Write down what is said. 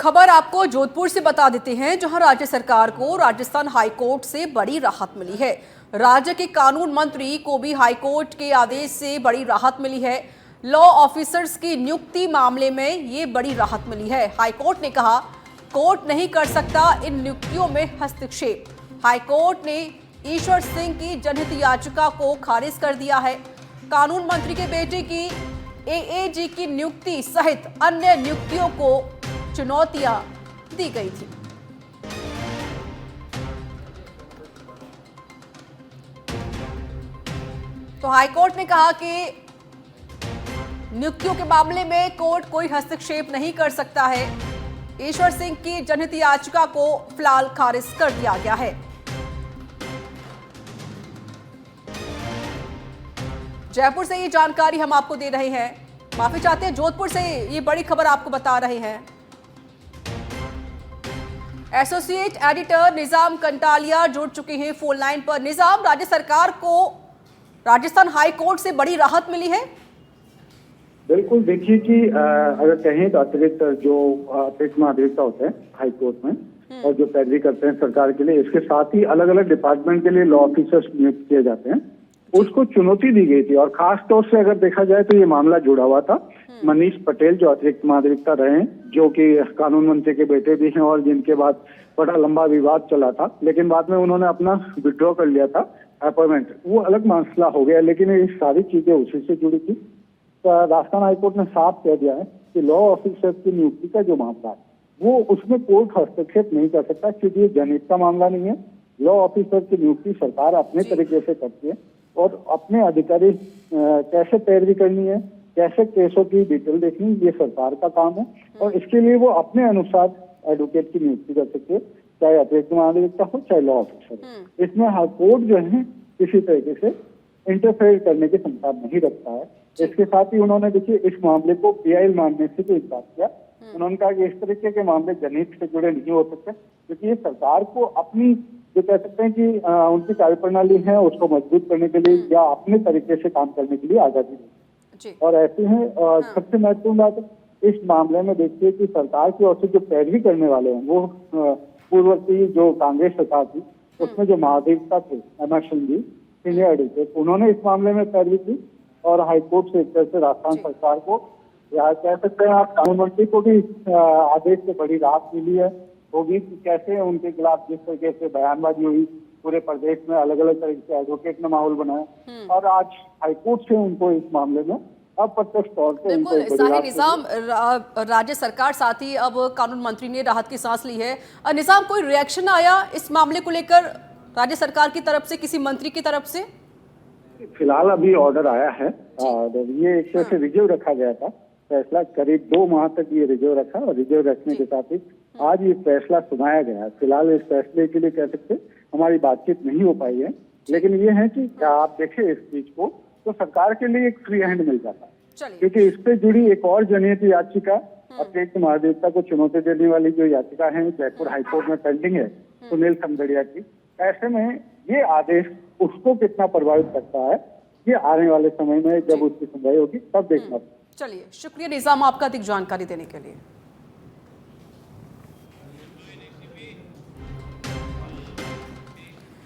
खबर आपको जोधपुर से बता देते हैं, जहां राज्य सरकार को राजस्थान हाईकोर्ट से बड़ी राहत मिली है। राज्य के कानून मंत्री को भी हाईकोर्ट के आदेश से बड़ी राहत मिली है। लॉ ऑफिसर्स की नियुक्ति मामले में ये बड़ी राहत मिली है। हाईकोर्ट ने कहा, कोर्ट नहीं कर सकता इन नियुक्तियों में हस्तक्षेप। हाईकोर्ट ने ईश्वर सिंह की जनहित याचिका को खारिज कर दिया है। कानून मंत्री के बेटे की एएजी की नियुक्ति सहित अन्य नियुक्तियों को चुनौतियां दी गई थी। तो हाईकोर्ट ने कहा कि नियुक्तियों के मामले में कोर्ट कोई हस्तक्षेप नहीं कर सकता है। ईश्वर सिंह की जनहित याचिका को फिलहाल खारिज कर दिया गया है। जयपुर से ये जानकारी हम आपको दे रहे हैं। माफी चाहते हैं, जोधपुर से ये बड़ी खबर आपको बता रहे हैं। एसोसिएट एडिटर निजाम कंटालिया जुड़ चुके हैं फोन लाइन पर। निजाम, राज्य सरकार को राजस्थान हाई कोर्ट से बड़ी राहत मिली है। बिल्कुल, देखिए कि अगर कहें तो अतिरिक्त महाधिवक्ता होते हैं हाई कोर्ट में और जो पैरवी करते हैं सरकार के लिए, इसके साथ ही अलग अलग डिपार्टमेंट के लिए लॉ ऑफिसर्स नियुक्त किए जाते हैं। उसको चुनौती दी गई थी और खास तौर से अगर देखा जाए तो ये मामला जुड़ा हुआ था मनीष पटेल, जो अतिरिक्त महाधिवक्ता रहे हैं, जो कि कानून मंत्री के बेटे भी हैं और जिनके बाद बड़ा लंबा विवाद चला था, लेकिन बाद में उन्होंने अपना विड्रॉ कर लिया था अपॉइंटमेंट। वो अलग मसला हो गया, लेकिन ये सारी चीजें उसी से जुड़ी थी। तो राजस्थान हाईकोर्ट ने साफ कह दिया है कि लॉ ऑफिसर्स की नियुक्ति का जो मामला है वो उसमें कोर्ट हस्तक्षेप नहीं कर सकता, क्योंकि ये जनहित का मामला नहीं है। लॉ ऑफिसर की नियुक्ति सरकार अपने तरीके से करती है और अपने अधिकारी कैसे पैरवी करनी है, कैसे केसों की डिटेल देखनी, ये सरकार का काम है और इसके लिए वो अपने अनुसार एडवोकेट की नियुक्ति कर सकते हैं, चाहे अतिरिक्त महाधिवक्ता हो चाहे लॉ ऑफिसर हो। इसमें हाईकोर्ट जो है किसी तरीके से इंटरफेयर करने की क्षमता नहीं रखता है। इसके साथ ही उन्होंने देखिए इस मामले को पीआईएल मानने से भी इनकार किया। उन्होंने कहा कि इस तरीके के मामले जनहित से जुड़े नहीं हो सकते, क्योंकि ये सरकार को अपनी जो कह सकते हैं कि उनकी कार्यप्रणाली है उसको मजबूत करने के लिए या अपने तरीके से काम करने के लिए आजादी दी। और ऐसे हैं सबसे महत्वपूर्ण बात इस मामले में देखिए कि सरकार की ओर से जो पैरवी करने वाले हैं वो पूर्ववर्ती जो कांग्रेस सरकार थी उसमें जो महाधिवक्ता थे MR Singh ji, senior editor, उन्होंने इस मामले में पैरवी की और हाईकोर्ट से एक तरह से राजस्थान सरकार को या कह सकते हैं आप कानून मंत्री को भी आदेश से बड़ी राहत मिली है। होगी कि कैसे उनके खिलाफ जिस तरीके से बयानबाजी हुई, पूरे प्रदेश में अलग अलग तरीके से एडवोकेट ने माहौल बनाया और आज हाईकोर्ट से उनको इस मामले में अप्रत्यक्ष तौर पर निजाम, राज्य सरकार साथ ही अब कानून मंत्री ने राहत की सांस ली है। निजाम, कोई रिएक्शन आया इस मामले को लेकर राज्य सरकार की तरफ से, किसी मंत्री की तरफ से? फिलहाल अभी ऑर्डर आया है और ये एक तरह से रिजर्व रखा गया था फैसला, करीब 2 माह तक ये रिजर्व रखा और रिजर्व रखने के साथ ही आज ये फैसला सुनाया गया है। फिलहाल इस फैसले के लिए कह सकते हमारी बातचीत नहीं हो पाई है, लेकिन ये है कि आप देखें इस चीज को तो सरकार के लिए एक फ्री हैंड मिल जाता है, क्योंकि इस पे जुड़ी एक और जनहित याचिका अतिरिक्त महाधिवक्ता को चुनौती देने वाली जो याचिका है जयपुर हाईकोर्ट में पेंडिंग है सुनील समदड़िया की। ऐसे में ये आदेश उसको कितना प्रभावित करता है ये आने वाले समय में जब उसकी सुनवाई होगी तब देखना। चलिए, शुक्रिया निजाम आपका अधिक जानकारी देने के लिए।